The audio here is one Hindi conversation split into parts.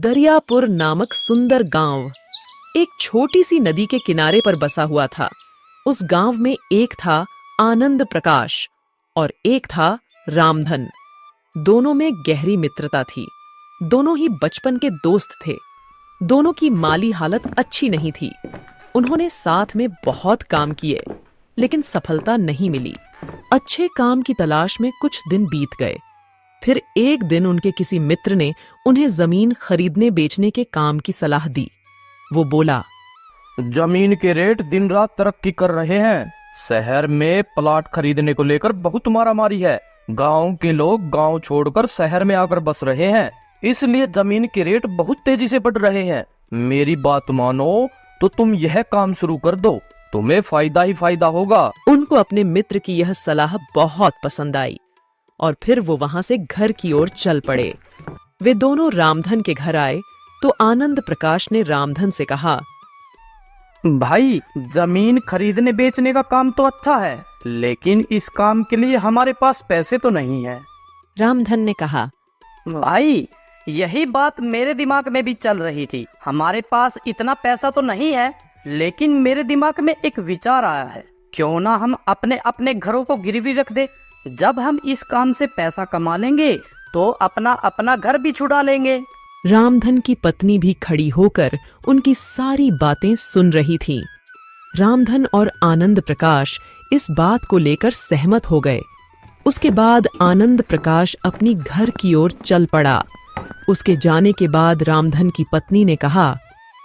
दरियापुर नामक सुंदर गांव एक छोटी सी नदी के किनारे पर बसा हुआ था। उस गांव में एक था आनंद प्रकाश और एक था रामधन। दोनों में गहरी मित्रता थी। दोनों ही बचपन के दोस्त थे। दोनों की माली हालत अच्छी नहीं थी। उन्होंने साथ में बहुत काम किए, लेकिन सफलता नहीं मिली। अच्छे काम की तलाश में कुछ दिन बीत गए। फिर एक दिन उनके किसी मित्र ने उन्हें जमीन खरीदने बेचने के काम की सलाह दी। वो बोला, जमीन के रेट दिन रात तरक्की कर रहे हैं। शहर में प्लॉट खरीदने को लेकर बहुत मारामारी है। गांव के लोग गांव छोड़कर शहर में आकर बस रहे हैं, इसलिए जमीन के रेट बहुत तेजी से बढ़ रहे हैं। मेरी बात मानो तो तुम यह काम शुरू कर दो, तुम्हें फायदा ही फायदा होगा। उनको अपने मित्र की यह सलाह बहुत पसंद आई और फिर वो वहां से घर की ओर चल पड़े। वे दोनों रामधन के घर आए तो आनंद प्रकाश ने रामधन से कहा, भाई, जमीन खरीदने बेचने का काम तो अच्छा है, लेकिन इस काम के लिए हमारे पास पैसे तो नहीं है। रामधन ने कहा, भाई, यही बात मेरे दिमाग में भी चल रही थी। हमारे पास इतना पैसा तो नहीं है, लेकिन मेरे दिमाग में एक विचार आया है। क्यों ना हम अपने अपने घरों को गिरवी रख दे। जब हम इस काम से पैसा कमा लेंगे तो अपना अपना घर भी छुड़ा लेंगे। रामधन की पत्नी भी खड़ी होकर उनकी सारी बातें सुन रही थी। रामधन और आनंद प्रकाश इस बात को लेकर सहमत हो गए। उसके बाद आनंद प्रकाश अपनी घर की ओर चल पड़ा। उसके जाने के बाद रामधन की पत्नी ने कहा,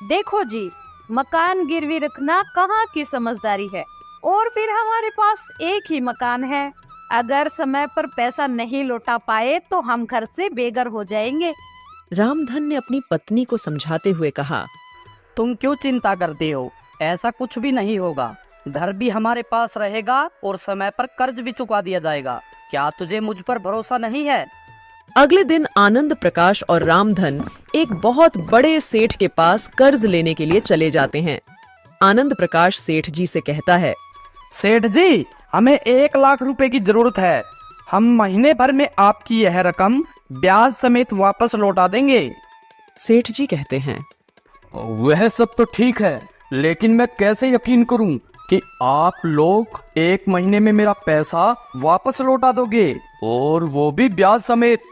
देखो जी, मकान गिरवी रखना कहाँ की समझदारी है। और फिर हमारे पास एक ही मकान है। अगर समय पर पैसा नहीं लौटा पाए तो हम घर से बेघर हो जाएंगे। रामधन ने अपनी पत्नी को समझाते हुए कहा, तुम क्यों चिंता करते हो? ऐसा कुछ भी नहीं होगा। घर भी हमारे पास रहेगा और समय पर कर्ज भी चुका दिया जाएगा। क्या तुझे मुझ पर भरोसा नहीं है? अगले दिन आनंद प्रकाश और रामधन एक बहुत बड़े सेठ के पास कर्ज लेने के लिए चले जाते हैं। आनंद प्रकाश सेठ जी से कहता है, सेठ जी, हमें 1 लाख रुपए की जरूरत है। हम महीने भर में आपकी यह रकम ब्याज समेत वापस लौटा देंगे। सेठ जी कहते हैं, वह सब तो ठीक है, लेकिन मैं कैसे यकीन करूं कि आप लोग 1 महीने में मेरा पैसा वापस लौटा दोगे, और वो भी ब्याज समेत।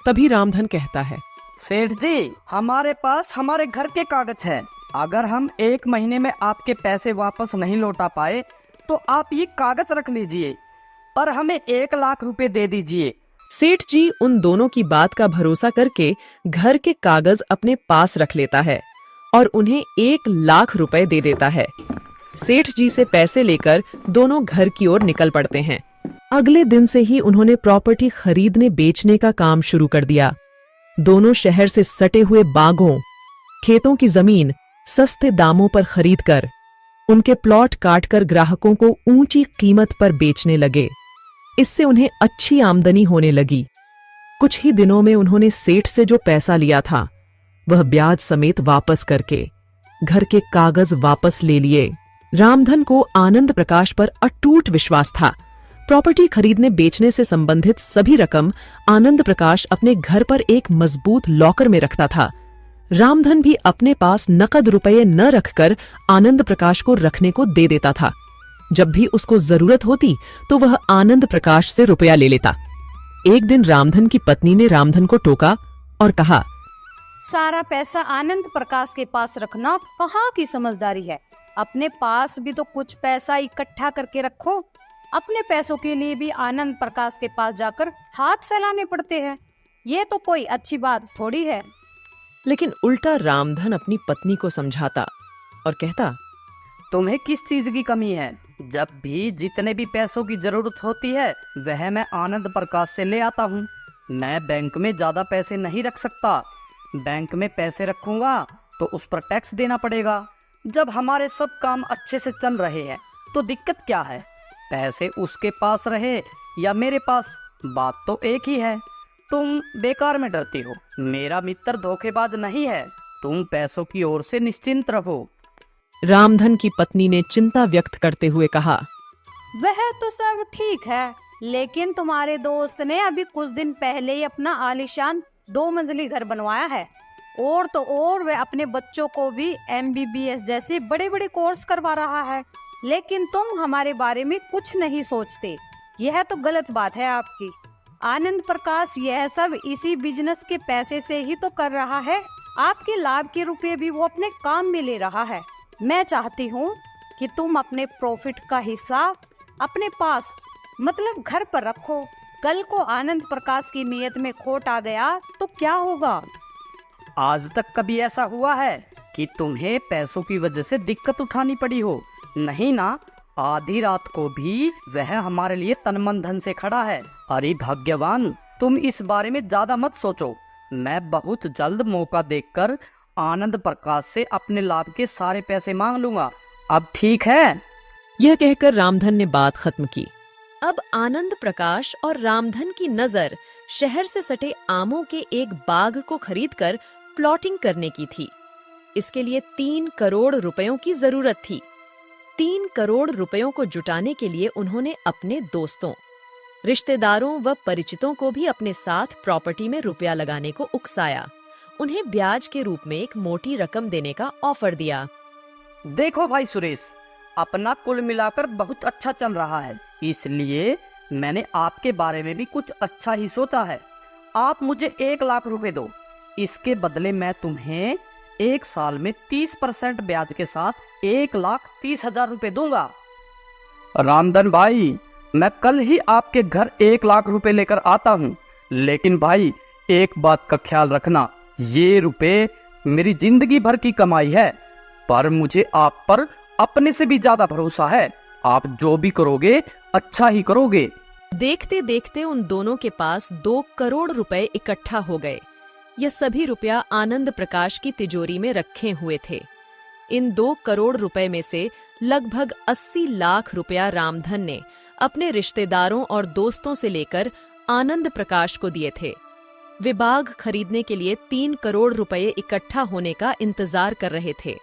तभी रामधन कहता है, सेठ जी, हमारे पास हमारे घर के कागज हैं। अगर हम 1 महीने में आपके पैसे वापस नहीं लौटा पाए तो आप ये कागज रख लीजिए, पर हमें 1 लाख रुपए दे दीजिए। सेठ जी उन दोनों की बात का भरोसा करके घर के कागज अपने पास रख लेता है और उन्हें 1 लाख रुपए दे देता है। सेठ जी से पैसे लेकर दोनों घर की ओर निकल पड़ते हैं। अगले दिन से ही उन्होंने प्रॉपर्टी खरीदने बेचने का काम शुरू कर दिया। दोनों शहर से सटे हुए बागों, खेतों की जमीन सस्ते दामों पर खरीदकर उनके प्लॉट काटकर ग्राहकों को ऊंची कीमत पर बेचने लगे। इससे उन्हें अच्छी आमदनी होने लगी। कुछ ही दिनों में उन्होंने सेठ से जो पैसा लिया था वह ब्याज समेत वापस करके घर के कागज वापस ले लिए। रामधन को आनंद प्रकाश पर अटूट विश्वास था। प्रॉपर्टी खरीदने बेचने से संबंधित सभी रकम आनंद प्रकाश अपने घर पर एक मजबूत लॉकर में रखता था। रामधन भी अपने पास नकद रुपये न रखकर आनंद प्रकाश को रखने को दे देता था। जब भी उसको जरूरत होती तो वह आनंद प्रकाश से रुपया ले लेता। एक दिन रामधन की पत्नी ने रामधन को टोका और कहा, सारा पैसा आनंद प्रकाश के पास रखना कहाँ की समझदारी है। अपने पास भी तो कुछ पैसा इकट्ठा करके रखो। अपने पैसों के लिए भी आनंद प्रकाश के पास जाकर हाथ फैलाने पड़ते हैं। ये तो कोई अच्छी बात थोड़ी है। लेकिन उल्टा रामधन अपनी पत्नी को समझाता और कहता, तुम्हें किस चीज की कमी है? जब भी जितने भी पैसों की जरूरत होती है वह मैं आनंद प्रकाश से ले आता हूँ। मैं बैंक में ज्यादा पैसे नहीं रख सकता। बैंक में पैसे रखूंगा तो उस पर टैक्स देना पड़ेगा। जब हमारे सब काम अच्छे से चल रहे हैं तो दिक्कत क्या है? पैसे उसके पास रहे या मेरे पास, बात तो एक ही है। तुम बेकार में डरती हो। मेरा मित्र धोखेबाज नहीं है। तुम पैसों की ओर से निश्चिंत रहो। रामधन की पत्नी ने चिंता व्यक्त करते हुए कहा, वह तो सब ठीक है, लेकिन तुम्हारे दोस्त ने अभी कुछ दिन पहले ही अपना आलीशान 2 मंजिली घर बनवाया है। और तो और वह अपने बच्चों को भी MBBS जैसे बड़े बड़े कोर्स करवा रहा है, लेकिन तुम हमारे बारे में कुछ नहीं सोचते। यह तो गलत बात है आपकी। आनंद प्रकाश यह सब इसी बिजनेस के पैसे से ही तो कर रहा है। आपके लाभ के रुपए भी वो अपने काम में ले रहा है। मैं चाहती हूँ कि तुम अपने प्रॉफिट का हिस्सा अपने पास मतलब घर पर रखो। कल को आनंद प्रकाश की नीयत में खोट आ गया तो क्या होगा? आज तक कभी ऐसा हुआ है कि तुम्हें पैसों की वजह से दिक्कत उठानी पड़ी हो? नहीं ना। आधी रात को भी वह हमारे लिए तन मन धन से खड़ा है। अरे भाग्यवान, तुम इस बारे में ज्यादा मत सोचो। मैं बहुत जल्द मौका देखकर आनंद प्रकाश से अपने लाभ के सारे पैसे मांग लूंगा। अब ठीक है? यह कहकर रामधन ने बात खत्म की। अब आनंद प्रकाश और रामधन की नजर शहर से सटे आमों के एक बाग को खरीदकर प्लॉटिंग करने की थी। इसके लिए 3 करोड़ रुपयों की जरूरत थी। 3 करोड़ रुपयों को जुटाने के लिए उन्होंने अपने दोस्तों, रिश्तेदारों व परिचितों को भी अपने साथ प्रॉपर्टी में रुपया लगाने को उकसाया। उन्हें ब्याज के रूप में एक मोटी रकम देने का ऑफर दिया। देखो भाई सुरेश, अपना कुल मिलाकर बहुत अच्छा चल रहा है, इसलिए मैंने आपके बारे में भी कुछ अच्छा ही सोचा है। आप मुझे 1 लाख रुपए दो। इसके बदले मैं तुम्हें 1 साल में 30% ब्याज के साथ 1,30,000 रुपए दूंगा। रामधन भाई, मैं कल ही आपके घर 1 लाख रुपए लेकर आता हूँ, लेकिन भाई एक बात का ख्याल रखना, ये रुपए मेरी जिंदगी भर की कमाई है, पर मुझे आप पर अपने से भी ज्यादा भरोसा है। आप जो भी करोगे अच्छा ही करोगे। देखते देखते उन दोनों के पास 2 करोड़ रुपए इकट्ठा हो गए। यह सभी रुपया आनंद प्रकाश की तिजोरी में रखे हुए थे। इन 2 करोड़ रुपए में से लगभग 80 लाख रुपया रामधन ने अपने रिश्तेदारों और दोस्तों से लेकर आनंद प्रकाश को दिए थे। वे बाग खरीदने के लिए 3 करोड़ रुपए इकट्ठा होने का इंतजार कर रहे थे।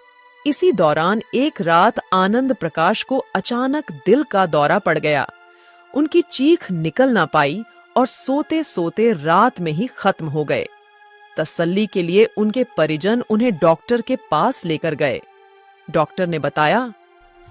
इसी दौरान एक रात आनंद प्रकाश को अचानक दिल का दौरा पड़ गया। उनकी चीख निकल ना पाई और सोते सोते रात में ही खत्म हो गए। तसल्ली के लिए उनके परिजन उन्हें डॉक्टर के पास लेकर गए। डॉक्टर ने बताया,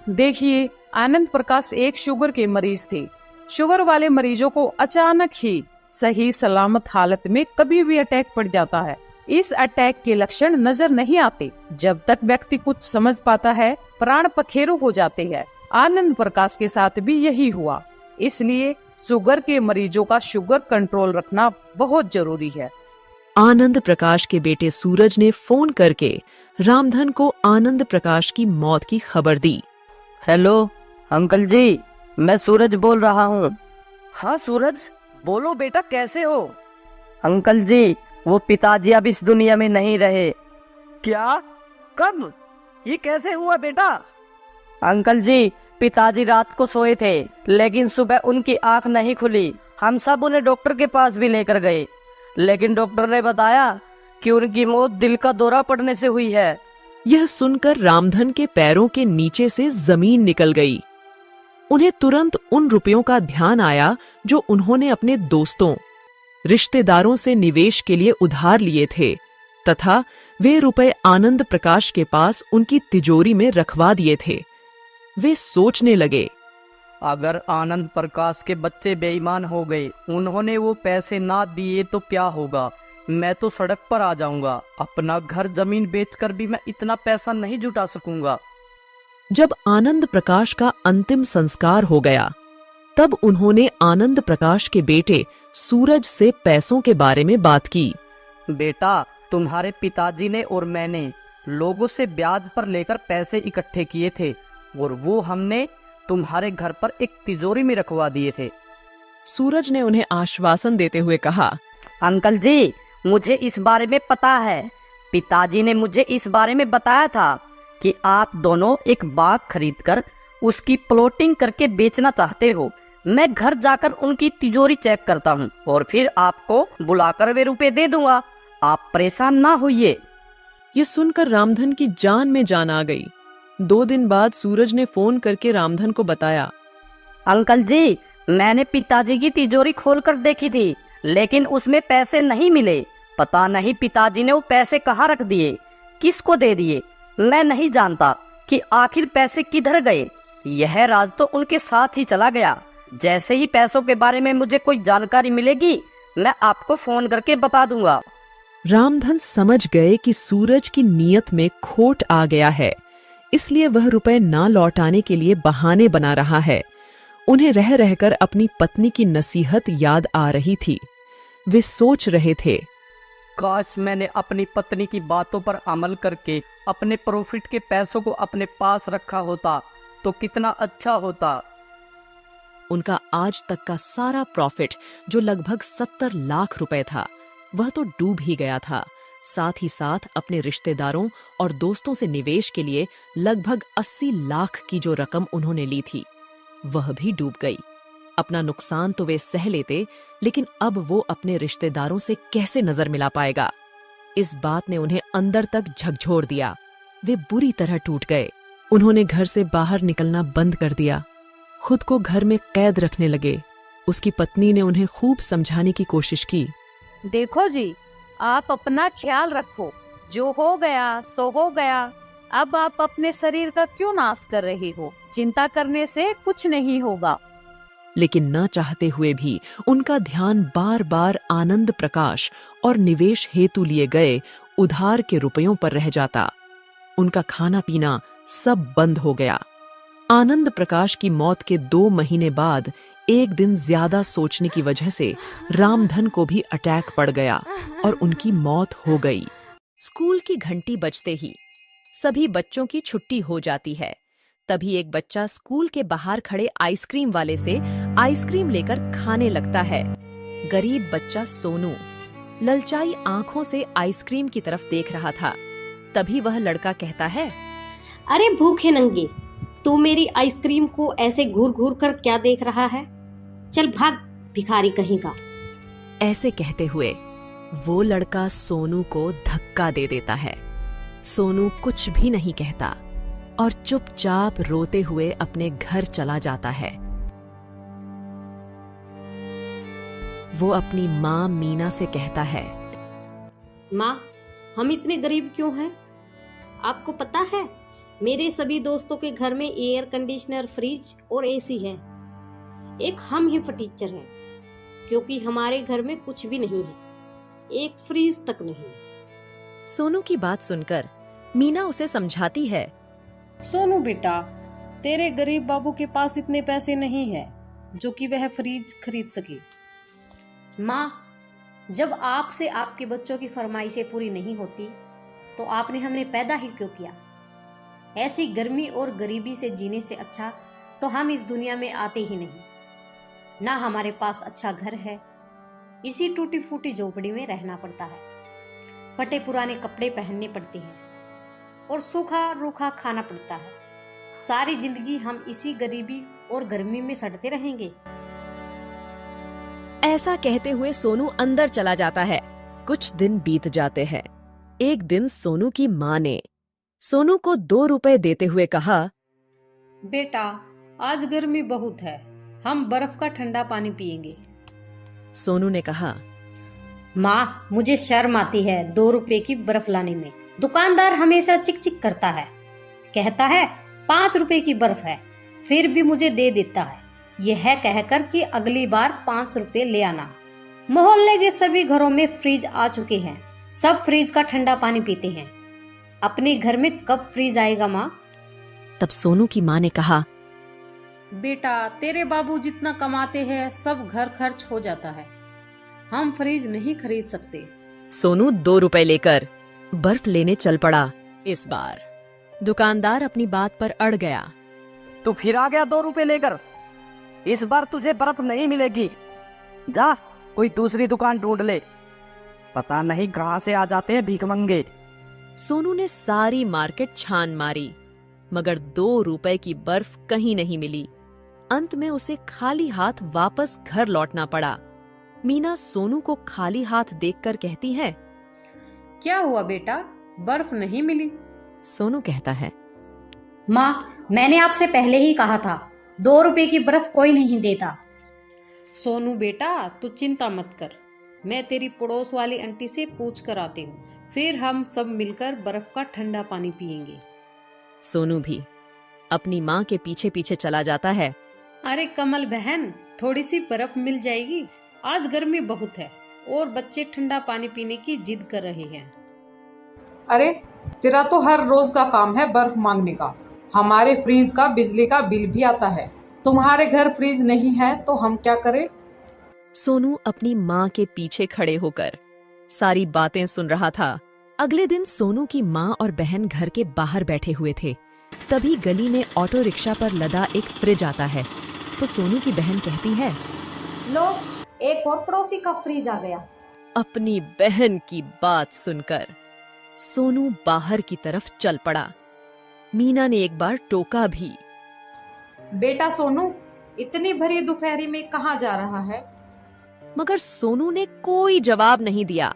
देखिए, आनंद प्रकाश एक शुगर के मरीज थे। शुगर वाले मरीजों को अचानक ही सही सलामत हालत में कभी भी अटैक पड़ जाता है। इस अटैक के लक्षण नजर नहीं आते। जब तक व्यक्ति कुछ समझ पाता है, प्राण पखेरु हो जाते हैं। आनंद प्रकाश के साथ भी यही हुआ। इसलिए शुगर के मरीजों का शुगर कंट्रोल रखना बहुत जरूरी है। आनंद प्रकाश के बेटे सूरज ने फोन करके रामधन को आनंद प्रकाश की मौत की खबर दी। हेलो अंकल जी, मैं सूरज बोल रहा हूँ। हाँ सूरज, बोलो बेटा, कैसे हो? अंकल जी, वो पिताजी अब इस दुनिया में नहीं रहे। क्या? कब? ये कैसे हुआ बेटा? अंकल जी, पिताजी रात को सोए थे, लेकिन सुबह उनकी आंख नहीं खुली। हम सब उन्हें डॉक्टर के पास भी लेकर गए, लेकिन डॉक्टर ने बताया कि उनकी मौत दिल का दौरा पड़ने से हुई है। यह सुनकर रामधन के पैरों के नीचे से जमीन निकल गई। उन्हें तुरंत उन रुपयों का ध्यान आया जो उन्होंने अपने दोस्तों, रिश्तेदारों से निवेश के लिए उधार लिए थे तथा वे रुपए आनंद प्रकाश के पास उनकी तिजोरी में रखवा दिए थे। वे सोचने लगे, अगर आनंद प्रकाश के बच्चे बेईमान हो गए, उन्होंने वो पैसे ना दिए तो क्या होगा? मैं तो सड़क पर आ जाऊंगा। अपना घर जमीन बेचकर भी मैं इतना पैसा नहीं जुटा सकूंगा। जब आनंद प्रकाश का अंतिम संस्कार हो गया, तब उन्होंने आनंद प्रकाश के बेटे सूरज से पैसों के बारे में बात की। बेटा, तुम्हारे पिताजी ने और मैंने लोगों से ब्याज पर लेकर पैसे इकट्ठे किए थे और वो हमने तुम्हारे घर पर एक तिजोरी में रखवा दिए थे। सूरज ने उन्हें आश्वासन देते हुए कहा, अंकल जी, मुझे इस बारे में पता है। पिताजी ने मुझे इस बारे में बताया था कि आप दोनों एक बाग खरीदकर उसकी प्लॉटिंग करके बेचना चाहते हो। मैं घर जाकर उनकी तिजोरी चेक करता हूँ और फिर आपको बुलाकर वे रुपए दे दूंगा। आप परेशान ना होइए। ये सुनकर रामधन की जान में जान आ गई। 2 दिन बाद सूरज ने फोन करके रामधन को बताया, अंकल जी, मैंने पिताजी की तिजोरी खोलकर देखी थी, लेकिन उसमें पैसे नहीं मिले। पता नहीं पिताजी ने वो पैसे कहाँ रख दिए, किसको दे दिए। मैं नहीं जानता कि आखिर पैसे किधर गए। यह राज तो उनके साथ ही चला गया। जैसे ही पैसों के बारे में मुझे कोई जानकारी मिलेगी, मैं आपको फोन करके बता दूंगा। रामधन समझ गए कि सूरज की नीयत में खोट आ गया है, इसलिए वह रुपए ना लौटाने के लिए बहाने बना रहा है। उन्हें रह रहकर अपनी पत्नी की नसीहत याद आ रही थी। वे सोच रहे थे, काश मैंने अपनी पत्नी की बातों पर अमल करके अपने प्रॉफिट के पैसों को अपने पास रखा होता तो कितना अच्छा होता। उनका आज तक का सारा प्रॉफिट, जो लगभग 70 लाख रुपए था, वह तो डूब ही गया था। साथ ही साथ अपने रिश्तेदारों और दोस्तों से निवेश के लिए लगभग 80 लाख की जो रकम उन्होंने ली थी, वह भी डूब गई। अपना नुकसान तो वे सह लेते, लेकिन अब वो अपने रिश्तेदारों से कैसे नजर मिला पाएगा? इस बात ने उन्हें अंदर तक झकझोर दिया। वे बुरी तरह टूट गए। उन्होंने घर से बाहर निकलना बंद कर दिया, खुद को घर में कैद रखने लगे। उसकी पत्नी ने उन्हें खूब समझाने की कोशिश की। देखो जी, आप अपना ख्याल रखो, जो हो गया सो हो गया। अब आप अपने शरीर का क्यों नाश कर रही हो? चिंता करने से कुछ नहीं होगा। लेकिन न चाहते हुए भी उनका ध्यान बार बार आनंद प्रकाश और निवेश हेतु लिए गए उधार के रुपयों पर रह जाता। उनका खाना पीना सब बंद हो गया। आनंद प्रकाश की मौत के 2 महीने बाद एक दिन ज्यादा सोचने की वजह से रामधन को भी अटैक पड़ गया और उनकी मौत हो गई। स्कूल की घंटी बजते ही सभी बच्चों की छुट्टी हो जाती है। तभी एक बच्चा स्कूल के बाहर खड़े आइसक्रीम वाले से आइसक्रीम लेकर खाने लगता है। गरीब बच्चा सोनू ललचाई आंखों से आइसक्रीम की तरफ देख रहा था। तभी वह लड़का कहता है, अरे भूखे नंगे, तू मेरी आइसक्रीम को ऐसे घूर घूर कर क्या देख रहा है? चल भाग, भिखारी कहीं का। ऐसे कहते हुए वो लड़का सोनू को धक्का दे देता है। सोनू कुछ भी नहीं कहता और चुपचाप रोते हुए अपने घर चला जाता है। वो अपनी माँ मीना से कहता है, माँ, हम इतने गरीब क्यों हैं? आपको पता है, मेरे सभी दोस्तों के घर में एयर कंडीशनर, फ्रिज और एसी है। एक हम ही फटीचर हैं, क्योंकि हमारे घर में कुछ भी नहीं है, एक फ्रिज तक नहीं। सोनू की बात सुनकर मीना उसे समझाती है, सोनू बेटा, तेरे गरीब बाबू के पास इतने पैसे नहीं है जो कि वह फ्रिज खरीद सके। माँ, जब आपसे आपके बच्चों की फरमाइशें पूरी नहीं होती तो आपने हमें पैदा ही क्यों किया? ऐसी गर्मी और गरीबी से जीने से अच्छा तो हम इस दुनिया में आते ही नहीं। ना हमारे पास अच्छा घर है, इसी टूटी फूटी झोपड़ी में रहना पड़ता है। फटे पुराने कपड़े पहनने पड़ते हैं और सूखा रूखा खाना पड़ता है। सारी जिंदगी हम इसी गरीबी और गर्मी में सड़ते रहेंगे। ऐसा कहते हुए सोनू अंदर चला जाता है। कुछ दिन बीत जाते हैं। एक दिन सोनू की माँ ने सोनू को 2 रुपए देते हुए कहा, बेटा, आज गर्मी बहुत है, हम बर्फ का ठंडा पानी पिएंगे। सोनू ने कहा, माँ, मुझे शर्म आती है 2 रुपए की बर्फ लाने में। दुकानदार हमेशा चिक चिक करता है, कहता है 5 रुपए की बर्फ है, फिर भी मुझे दे देता है, यह कहकर कि अगली बार 5 रुपए ले आना। मोहल्ले के सभी घरों में फ्रिज आ चुके हैं, सब फ्रिज का ठंडा पानी पीते हैं। अपने घर में कब फ्रिज आएगा माँ? तब सोनू की माँ ने कहा, बेटा, तेरे बाबू जितना कमाते हैं सब घर खर्च हो जाता है, हम फ्रिज नहीं खरीद सकते। सोनू 2 रुपए लेकर बर्फ लेने चल पड़ा। इस बार दुकानदार अपनी बात पर अड़ गया। तू फिर आ गया 2 रुपए लेकर? इस बार तुझे बर्फ नहीं मिलेगी, जा कोई दूसरी दुकान ढूंढ ले। पता नहीं कहां से आ जाते हैं भीखमंगे। सोनू ने सारी मार्केट छान मारी, मगर 2 रुपए की बर्फ कहीं नहीं मिली। अंत में उसे खाली हाथ वापस घर लौटना पड़ा। मीना सोनू को खाली हाथ देखकर कहती है, क्या हुआ बेटा, बर्फ नहीं मिली? सोनू कहता है, माँ, मैंने आपसे पहले ही कहा था 2 रुपए की बर्फ कोई नहीं देता। सोनू बेटा, तू चिंता मत कर, मैं तेरी पड़ोस वाली आंटी से पूछ कर आती हूँ, फिर हम सब मिलकर बर्फ का ठंडा पानी पियेंगे। सोनू भी अपनी माँ के पीछे पीछे चला जाता है। अरे कमल बहन, थोड़ी सी बर्फ मिल जाएगी, आज गर्मी बहुत है और बच्चे ठंडा पानी पीने की जिद कर रहे हैं। अरे तेरा तो हर रोज का काम है बर्फ मांगने का। हमारे फ्रीज का बिजली का बिल भी आता है, तुम्हारे घर फ्रीज नहीं है तो हम क्या करें? सोनू अपनी माँ के पीछे खड़े होकर सारी बातें सुन रहा था। अगले दिन सोनू की माँ और बहन घर के बाहर बैठे हुए थे। तभी गली में ऑटो रिक्शा पर लदा एक फ्रिज आता है तो सोनू की बहन कहती है, लो, एक और पड़ोसी का फ्रीज आ गया। अपनी बहन की बात सुनकर सोनू बाहर की तरफ चल पड़ा। मीना ने एक बार टोका भी। बेटा सोनू, इतनी भरी दोपहरी में कहाँ जा रहा है? मगर सोनू ने कोई जवाब नहीं दिया।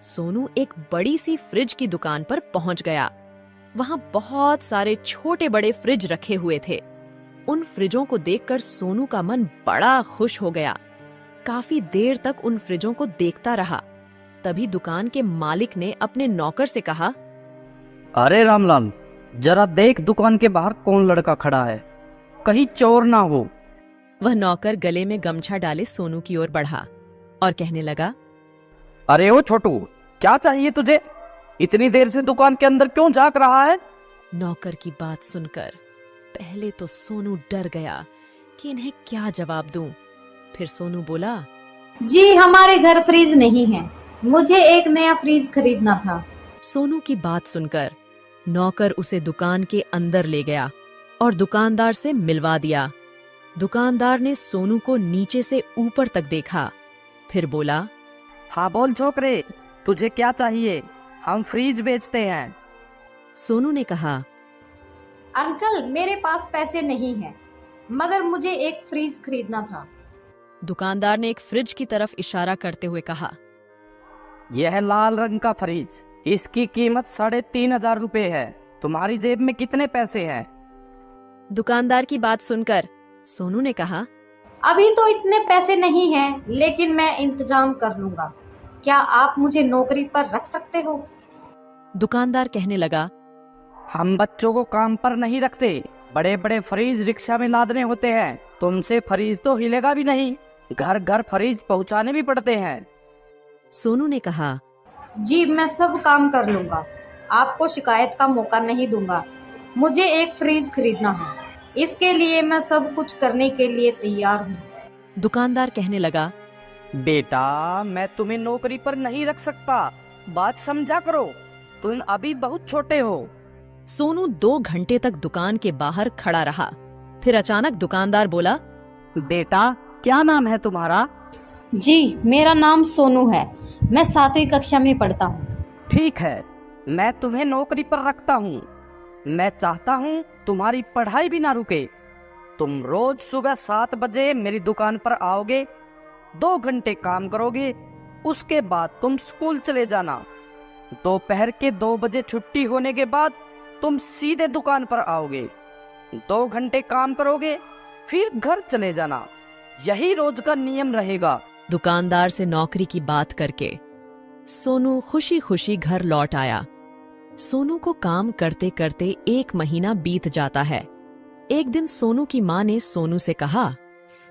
सोनू एक बड़ी सी फ्रिज की दुकान पर पहुंच गया। वहां बहुत सारे छोटे बड़े फ्रिज रखे हुए थे। उन फ्रिजों को देखकर सोनू का मन बड़ा खुश हो गया। काफी देर तक उन फ्रिजों को देखता रहा। तभी दुकान के मालिक ने अपने नौकर से कहा, अरे रामलाल, जरा देख दुकान के बाहर कौन लड़का खड़ा है, कहीं चोर ना हो। वह नौकर गले में गमछा डाले सोनू की ओर बढ़ा और कहने लगा, अरे ओ छोटू, क्या चाहिए तुझे? इतनी देर से दुकान के अंदर क्यों झांक रहा है? नौकर की बात सुनकर पहले तो सोनू डर गया कि इन्हें क्या जवाब दूं। फिर सोनू बोला, जी हमारे घर फ्रीज नहीं है, मुझे एक नया फ्रीज खरीदना था। सोनू की बात सुनकर नौकर उसे दुकान के अंदर ले गया और दुकानदार से मिलवा दिया। दुकानदार ने सोनू को नीचे से ऊपर तक देखा, फिर बोला, हाँ बोल छोकरे, तुझे क्या चाहिए? हम फ्रीज बेचते हैं। सोनू ने कहा, अंकल मेरे पास पैसे नहीं हैं, मगर मुझे एक फ्रीज खरीदना था। दुकानदार ने एक फ्रिज की तरफ इशारा करते हुए कहा, यह लाल रंग का फ्रिज, इसकी कीमत 3,500 रुपए है। तुम्हारी जेब में कितने पैसे हैं? दुकानदार की बात सुनकर सोनू ने कहा, अभी तो इतने पैसे नहीं हैं, लेकिन मैं इंतजाम कर लूंगा। क्या आप मुझे नौकरी पर रख सकते हो? दुकानदार कहने लगा, हम बच्चों को काम पर नहीं रखते, बड़े बड़े फ्रीज रिक्शा में लादने होते हैं। तुमसे फ्रीज तो हिलेगा भी नहीं, घर घर फ्रीज पहुंचाने भी पड़ते हैं। सोनू ने कहा, जी मैं सब काम कर लूंगा, आपको शिकायत का मौका नहीं दूंगा। मुझे एक फ्रीज खरीदना है, इसके लिए मैं सब कुछ करने के लिए तैयार हूँ। दुकानदार कहने लगा, बेटा मैं तुम्हें नौकरी पर नहीं रख सकता, बात समझा करो, तुम अभी बहुत छोटे हो। सोनू 2 घंटे तक दुकान के बाहर खड़ा रहा। फिर अचानक दुकानदार बोला, बेटा क्या नाम है तुम्हारा? जी मेरा नाम सोनू है, मैं 7वीं कक्षा में पढ़ता हूँ। ठीक है, मैं तुम्हें नौकरी पर रखता हूँ। मैं चाहता हूँ तुम्हारी पढ़ाई भी ना रुके। तुम रोज सुबह 7 बजे मेरी दुकान पर आओगे, 2 घंटे काम करोगे, उसके बाद तुम स्कूल चले जाना। दोपहर के 2 बजे छुट्टी होने के बाद तुम सीधे दुकान पर आओगे, 2 घंटे काम करोगे, फिर घर चले जाना। यही रोज का नियम रहेगा। दुकानदार से नौकरी की बात करके सोनू खुशी खुशी घर लौट आया। सोनू को काम करते करते 1 महीना बीत जाता है। एक दिन सोनू की माँ ने सोनू से कहा,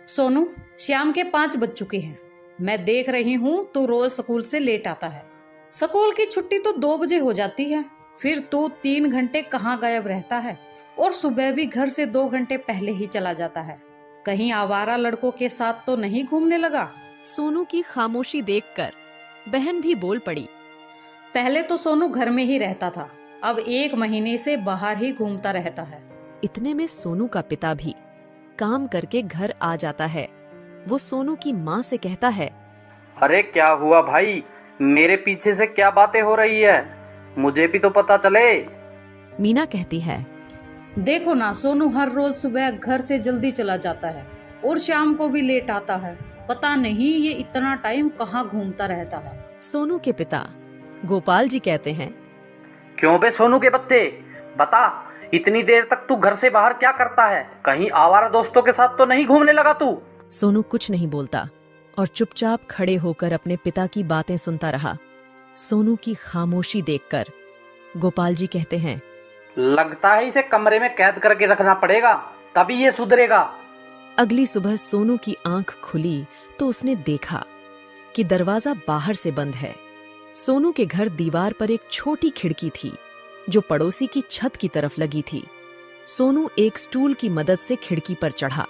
सोनू, शाम के 5 बज चुके हैं। मैं देख रही हूँ तू रोज स्कूल से लेट आता है। स्कूल की छुट्टी तो 2 बजे हो जाती है, फिर तू 3 घंटे कहाँ गायब रहता है और सुबह भी घर से 2 घंटे पहले ही चला जाता है। कहीं आवारा लड़कों के साथ तो नहीं घूमने लगा? सोनू की खामोशी देखकर बहन भी बोल पड़ी, पहले तो सोनू घर में ही रहता था, अब 1 महीने से बाहर ही घूमता रहता है। इतने में सोनू का पिता भी काम करके घर आ जाता है। वो सोनू की माँ से कहता है, अरे क्या हुआ भाई, मेरे पीछे से क्या बातें हो रही है, मुझे भी तो पता चले। मीना कहती है, देखो ना, सोनू हर रोज सुबह घर से जल्दी चला जाता है और शाम को भी लेट आता है। पता नहीं ये इतना टाइम कहाँ घूमता रहता है। सोनू के पिता गोपाल जी कहते हैं, क्यों बे सोनू के बच्चे, बता, इतनी देर तक तू घर से बाहर क्या करता है? कहीं आवारा दोस्तों के साथ तो नहीं घूमने लगा तू? सोनू कुछ नहीं बोलता और चुपचाप खड़े होकर अपने पिता की बातें सुनता रहा। सोनू की खामोशी देखकर गोपाल जी कहते हैं, लगता है इसे कमरे में कैद करके रखना पड़ेगा, तभी ये सुधरेगा। अगली सुबह सोनू की आंख खुली तो उसने देखा कि दरवाजा बाहर से बंद है। सोनू के घर दीवार पर एक छोटी खिड़की थी जो पड़ोसी की छत की तरफ लगी थी। सोनू एक स्टूल की मदद से खिड़की पर चढ़ा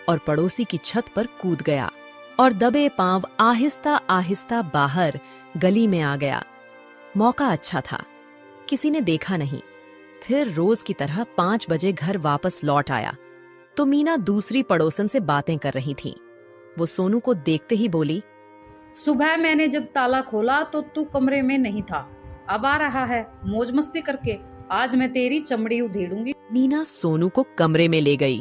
और पड़ोसी की छत पर कूद गया और दबे पांव आहिस्ता आहिस्ता बाहर गली में आ गया। मौका अच्छा था, किसी ने देखा नहीं। फिर रोज की तरह 5 बजे घर वापस लौट आया तो मीना दूसरी पड़ोसन से बातें कर रही थी। वो सोनू को देखते ही बोली, सुबह मैंने जब ताला खोला तो तू कमरे में नहीं था, अब आ रहा है मौज मस्ती करके। आज मैं तेरी चमड़ी उधेड़ूंगी। मीना सोनू को कमरे में ले गई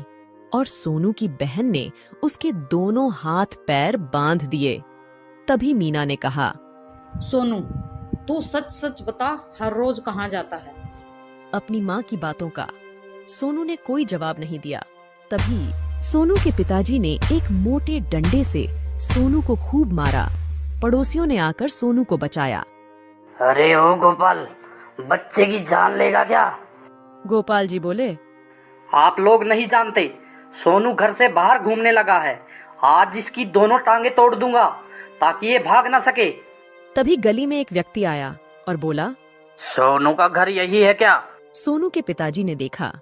और सोनू की बहन ने उसके दोनों हाथ पैर बांध दिए। तभी मीना ने कहा, सोनू तू सच सच बता, हर रोज कहाँ जाता है? अपनी माँ की बातों का सोनू ने कोई जवाब नहीं दिया। तभी सोनू के पिताजी ने एक मोटे डंडे से सोनू को खूब मारा। पड़ोसियों ने आकर सोनू को बचाया। अरे ओ गोपाल, बच्चे की जान लेगा क्या? गोपाल जी बोले, आप लोग नहीं जानते, सोनू घर से बाहर घूमने लगा है। आज इसकी दोनों टांगे तोड़ दूंगा ताकि ये भाग ना सके। तभी गली में एक व्यक्ति आया और बोला, सोनू का घर यही है क्या? सोनू के पिताजी ने देखा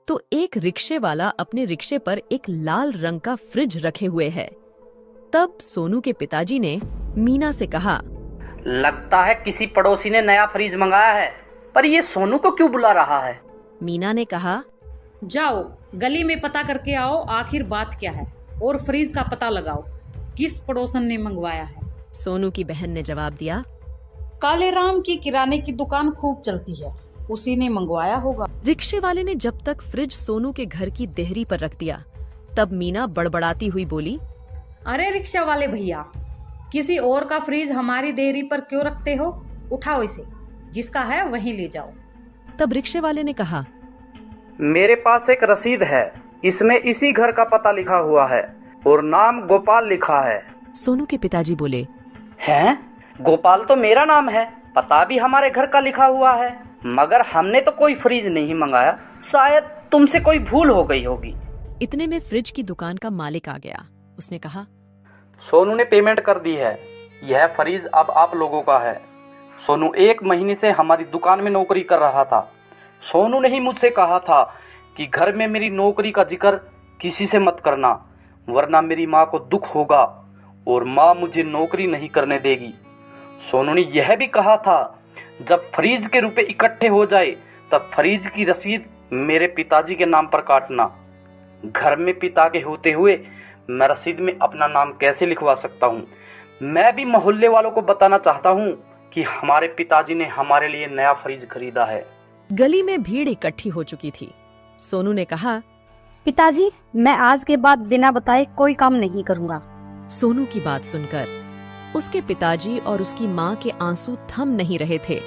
तो एक रिक्शे वाला अपने रिक्शे पर एक लाल रंग का फ्रिज रखे हुए है। तब सोनू के पिताजी ने मीना से कहा, लगता है किसी पड़ोसी ने नया फ्रिज मंगाया है, पर ये सोनू को क्यों बुला रहा है? मीना ने कहा, जाओ गली में पता करके आओ आखिर बात क्या है और फ्रीज का पता लगाओ किस पड़ोसन ने मंगवाया है। सोनू की बहन ने जवाब दिया, काले राम की किराने की दुकान खूब चलती है, उसी ने मंगवाया होगा। रिक्शे वाले ने जब तक फ्रिज सोनू के घर की देहरी पर रख दिया तब मीना बड़बड़ाती हुई बोली, अरे रिक्शा वाले भैया, किसी और का फ्रिज हमारी देहरी पर क्यों रखते हो? उठाओ इसे, जिसका है वहीं ले जाओ। तब रिक्शे वाले ने कहा, मेरे पास एक रसीद है, इसमें इसी घर का पता लिखा हुआ है और नाम गोपाल लिखा है। सोनू के पिताजी बोले, हैं? गोपाल तो मेरा नाम है, पता भी हमारे घर का लिखा हुआ है, मगर हमने तो कोई फ्रिज नहीं मंगाया, शायद तुमसे कोई भूल हो गई होगी। इतने में फ्रिज की दुकान का मालिक आ गया। उसने कहा, सोनू ने पेमेंट कर दी है, यह फ्रिज अब आप लोगों का है। सोनू 1 महीने से हमारी दुकान में नौकरी कर रहा था। सोनू ने ही मुझसे कहा था कि घर में मेरी नौकरी का जिक्र किसी से मत करना, वरना मेरी माँ को दुख होगा और माँ मुझे नौकरी नहीं करने देगी। सोनू ने यह भी कहा था, जब फ्रिज के रुपए इकट्ठे हो जाए तब फ्रिज की रसीद मेरे पिताजी के नाम पर काटना। घर में पिता के होते हुए मैं रसीद में अपना नाम कैसे लिखवा सकता हूँ? मैं भी मोहल्ले वालों को बताना चाहता हूँ कि हमारे पिताजी ने हमारे लिए नया फ्रिज खरीदा है। गली में भीड़ इकट्ठी हो चुकी थी। सोनू ने कहा, पिताजी, मैं आज के बाद बिना बताए कोई काम नहीं करूँगा। सोनू की बात सुनकर उसके पिताजी और उसकी माँ के आंसू थम नहीं रहे थे।